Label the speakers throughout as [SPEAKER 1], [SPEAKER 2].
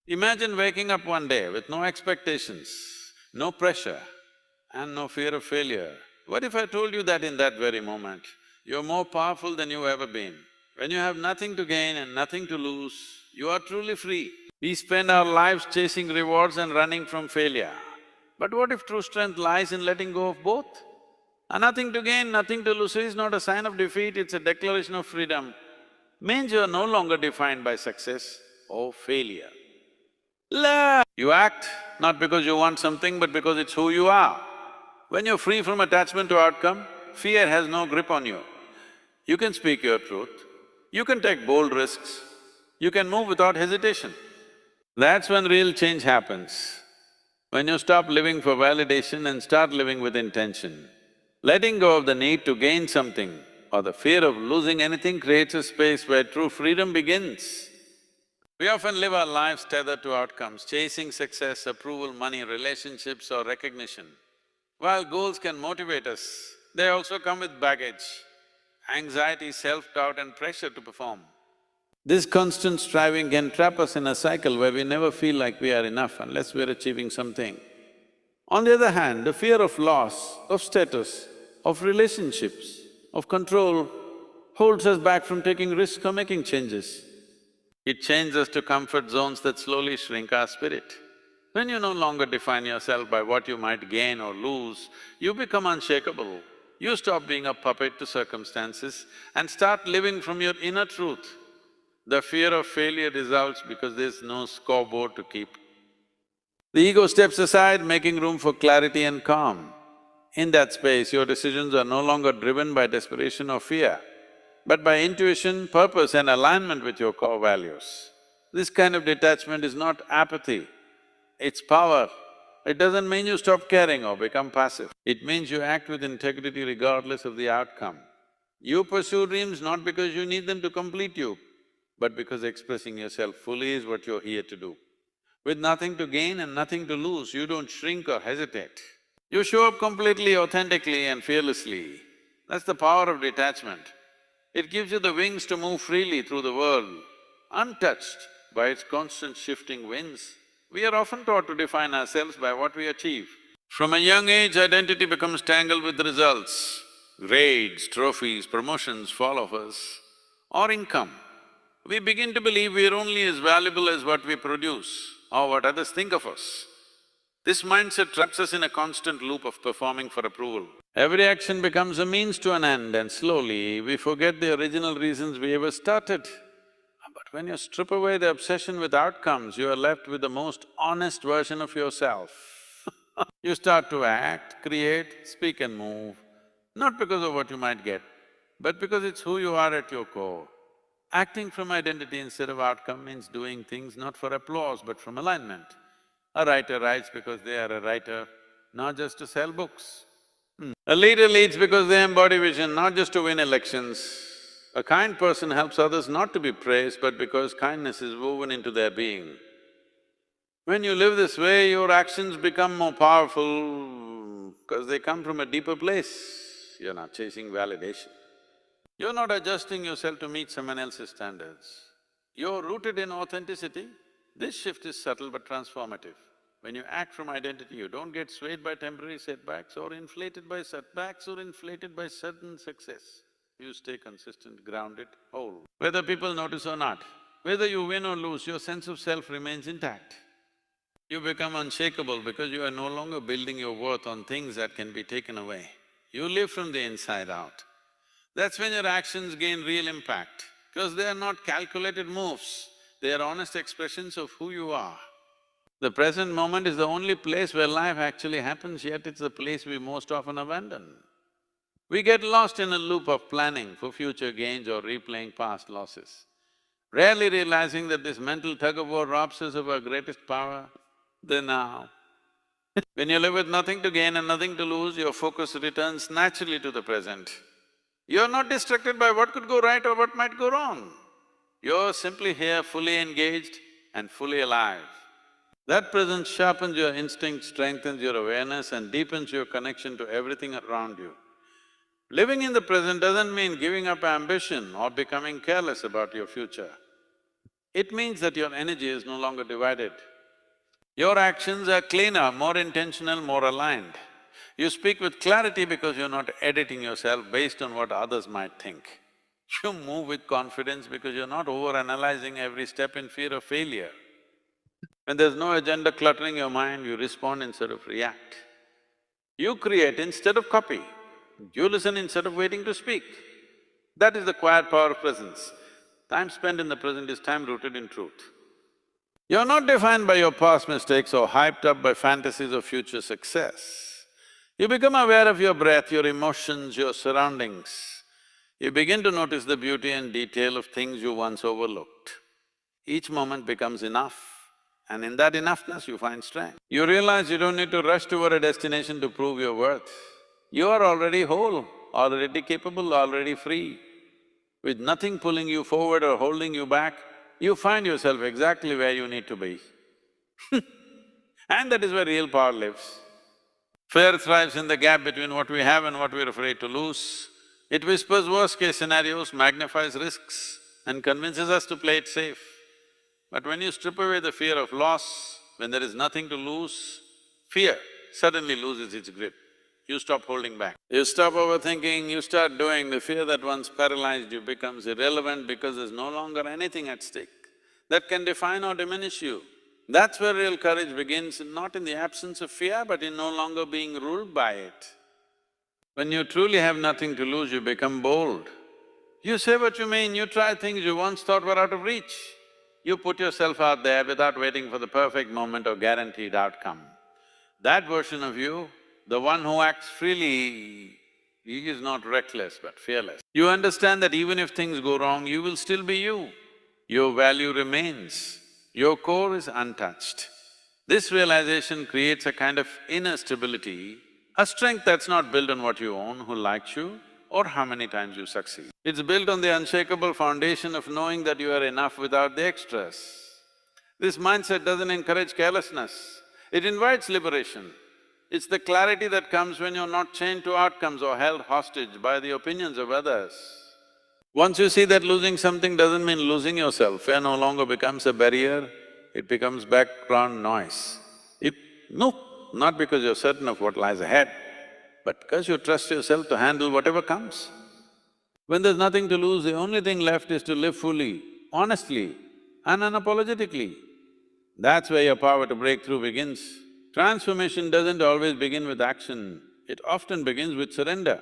[SPEAKER 1] Imagine waking up one day with no expectations, no pressure, and no fear of failure. What if I told you that in that very moment, you're more powerful than you've ever been? When you have nothing to gain and nothing to lose, you are truly free. We spend our lives chasing rewards and running from failure. But what if true strength lies in letting go of both? Nothing to gain, nothing to lose is not a sign of defeat, it's a declaration of freedom. Means you are no longer defined by success or failure. You act not because you want something, but because it's who you are. When you're free from attachment to outcome, fear has no grip on you. You can speak your truth, you can take bold risks, you can move without hesitation. That's when real change happens. When you stop living for validation and start living with intention. Letting go of the need to gain something or the fear of losing anything creates a space where true freedom begins. We often live our lives tethered to outcomes, chasing success, approval, money, relationships or recognition. While goals can motivate us, they also come with baggage, anxiety, self-doubt and pressure to perform. This constant striving can trap us in a cycle where we never feel like we are enough unless we're achieving something. On the other hand, the fear of loss, of status, of relationships, of control holds us back from taking risks or making changes. It chains us to comfort zones that slowly shrink our spirit. When you no longer define yourself by what you might gain or lose, you become unshakable. You stop being a puppet to circumstances and start living from your inner truth. The fear of failure dissolves because there's no scoreboard to keep. The ego steps aside, making room for clarity and calm. In that space, your decisions are no longer driven by desperation or fear, but by intuition, purpose and alignment with your core values. This kind of detachment is not apathy, it's power. It doesn't mean you stop caring or become passive. It means you act with integrity regardless of the outcome. You pursue dreams not because you need them to complete you, but because expressing yourself fully is what you're here to do. With nothing to gain and nothing to lose, you don't shrink or hesitate. You show up completely, authentically and fearlessly. That's the power of detachment. It gives you the wings to move freely through the world, untouched by its constant shifting winds. We are often taught to define ourselves by what we achieve. From a young age, identity becomes tangled with results. Grades, trophies, promotions, followers, or income. We begin to believe we are only as valuable as what we produce or what others think of us. This mindset traps us in a constant loop of performing for approval. Every action becomes a means to an end and slowly we forget the original reasons we ever started. But when you strip away the obsession with outcomes, you are left with the most honest version of yourself. You start to act, create, speak and move, not because of what you might get, but because it's who you are at your core. Acting from identity instead of outcome means doing things not for applause but from alignment. A writer writes because they are a writer, not just to sell books. A leader leads because they embody vision, not just to win elections. A kind person helps others not to be praised, but because kindness is woven into their being. When you live this way, your actions become more powerful because they come from a deeper place. You're not chasing validation. You're not adjusting yourself to meet someone else's standards. You're rooted in authenticity. This shift is subtle but transformative. When you act from identity, you don't get swayed by temporary setbacks or inflated by setbacks or inflated by sudden success. You stay consistent, grounded, whole. Whether people notice or not, whether you win or lose, your sense of self remains intact. You become unshakable because you are no longer building your worth on things that can be taken away. You live from the inside out. That's when your actions gain real impact, because they are not calculated moves, they are honest expressions of who you are. The present moment is the only place where life actually happens, yet it's the place we most often abandon. We get lost in a loop of planning for future gains or replaying past losses, rarely realizing that this mental tug-of-war robs us of our greatest power, the now. When you live with nothing to gain and nothing to lose, your focus returns naturally to the present. You're not distracted by what could go right or what might go wrong. You're simply here, fully engaged and fully alive. That presence sharpens your instinct, strengthens your awareness and deepens your connection to everything around you. Living in the present doesn't mean giving up ambition or becoming careless about your future. it means that your energy is no longer divided. Your actions are cleaner, more intentional, more aligned. You speak with clarity because you're not editing yourself based on what others might think. You move with confidence because you're not over-analyzing every step in fear of failure. When there's no agenda cluttering your mind, you respond instead of react. You create instead of copy. You listen instead of waiting to speak. That is the quiet power of presence. Time spent in the present is time rooted in truth. You're not defined by your past mistakes or hyped up by fantasies of future success. You become aware of your breath, your emotions, your surroundings. You begin to notice the beauty and detail of things you once overlooked. Each moment becomes enough, and in that enoughness you find strength. You realize you don't need to rush toward a destination to prove your worth. You are already whole, already capable, already free. With nothing pulling you forward or holding you back, you find yourself exactly where you need to be. And that is where real power lives. Fear thrives in the gap between what we have and what we're afraid to lose. It whispers worst-case scenarios, magnifies risks, and convinces us to play it safe. But when you strip away the fear of loss, when there is nothing to lose, fear suddenly loses its grip. You stop holding back. You stop overthinking, you start doing. The fear that once paralyzed you becomes irrelevant because there's no longer anything at stake that can define or diminish you. That's where real courage begins, not in the absence of fear, but in no longer being ruled by it. When you truly have nothing to lose, you become bold. You say what you mean, you try things you once thought were out of reach. You put yourself out there without waiting for the perfect moment or guaranteed outcome. That version of you, the one who acts freely, he is not reckless but fearless. You understand that even if things go wrong, you will still be you. Your value remains, your core is untouched. This realization creates a kind of inner stability, a strength that's not built on what you own, who likes you, or how many times you succeed. It's built on the unshakable foundation of knowing that you are enough without the extras. This mindset doesn't encourage carelessness, it invites liberation. It's the clarity that comes when you're not chained to outcomes or held hostage by the opinions of others. Once you see that losing something doesn't mean losing yourself, fear no longer becomes a barrier, it becomes background noise. No, not because you're certain of what lies ahead, but because you trust yourself to handle whatever comes. When there's nothing to lose, the only thing left is to live fully, honestly and unapologetically. That's where your power to break through begins. Transformation doesn't always begin with action, it often begins with surrender.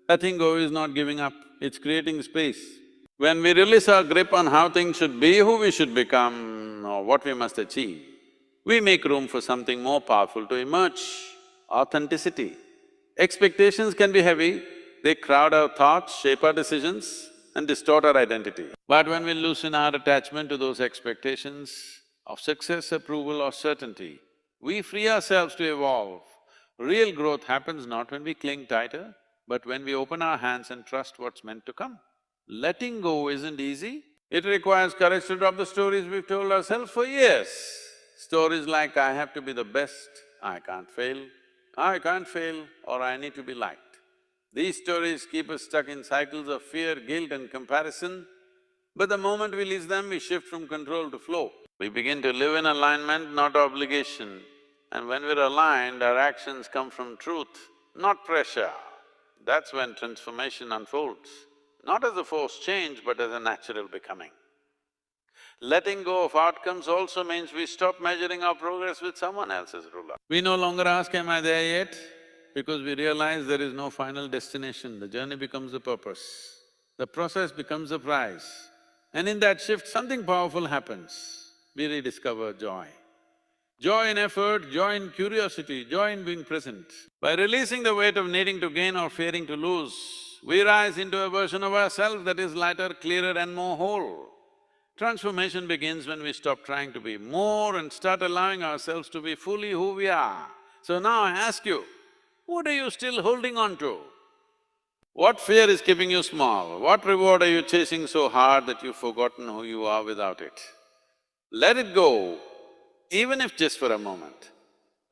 [SPEAKER 1] Letting go is not giving up, it's creating space. When we release our grip on how things should be, who we should become, or what we must achieve, we make room for something more powerful to emerge: authenticity. Expectations can be heavy, they crowd our thoughts, shape our decisions, and distort our identity. But when we loosen our attachment to those expectations of success, approval, or certainty, we free ourselves to evolve. Real growth happens not when we cling tighter, but when we open our hands and trust what's meant to come. Letting go isn't easy. It requires courage to drop the stories we've told ourselves for years. Stories like, I have to be the best, I can't fail, or I need to be liked. These stories keep us stuck in cycles of fear, guilt and comparison, but the moment we release them, we shift from control to flow. We begin to live in alignment, not obligation. And when we're aligned, our actions come from truth, not pressure. That's when transformation unfolds, not as a forced change, but as a natural becoming. Letting go of outcomes also means we stop measuring our progress with someone else's ruler. We no longer ask, am I there yet? Because we realize there is no final destination, the journey becomes the purpose. The process becomes the prize. And in that shift, something powerful happens. We rediscover joy. Joy in effort, joy in curiosity, joy in being present. By releasing the weight of needing to gain or fearing to lose, we rise into a version of ourselves that is lighter, clearer and more whole. Transformation begins when we stop trying to be more and start allowing ourselves to be fully who we are. So now I ask you, what are you still holding on to? What fear is keeping you small? What reward are you chasing so hard that you've forgotten who you are without it? Let it go, even if just for a moment.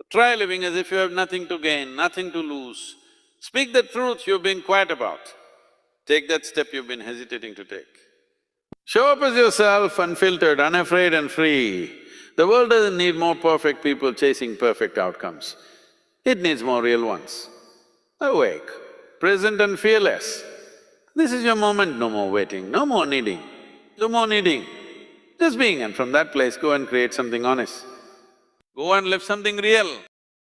[SPEAKER 1] Try living as if you have nothing to gain, nothing to lose. Speak the truth you've been quiet about. Take that step you've been hesitating to take. Show up as yourself, unfiltered, unafraid and free. The world doesn't need more perfect people chasing perfect outcomes. It needs more real ones. Awake, present and fearless. This is your moment, no more waiting, no more needing, no more needing. Just being, and from that place go and create something honest. Go and live something real.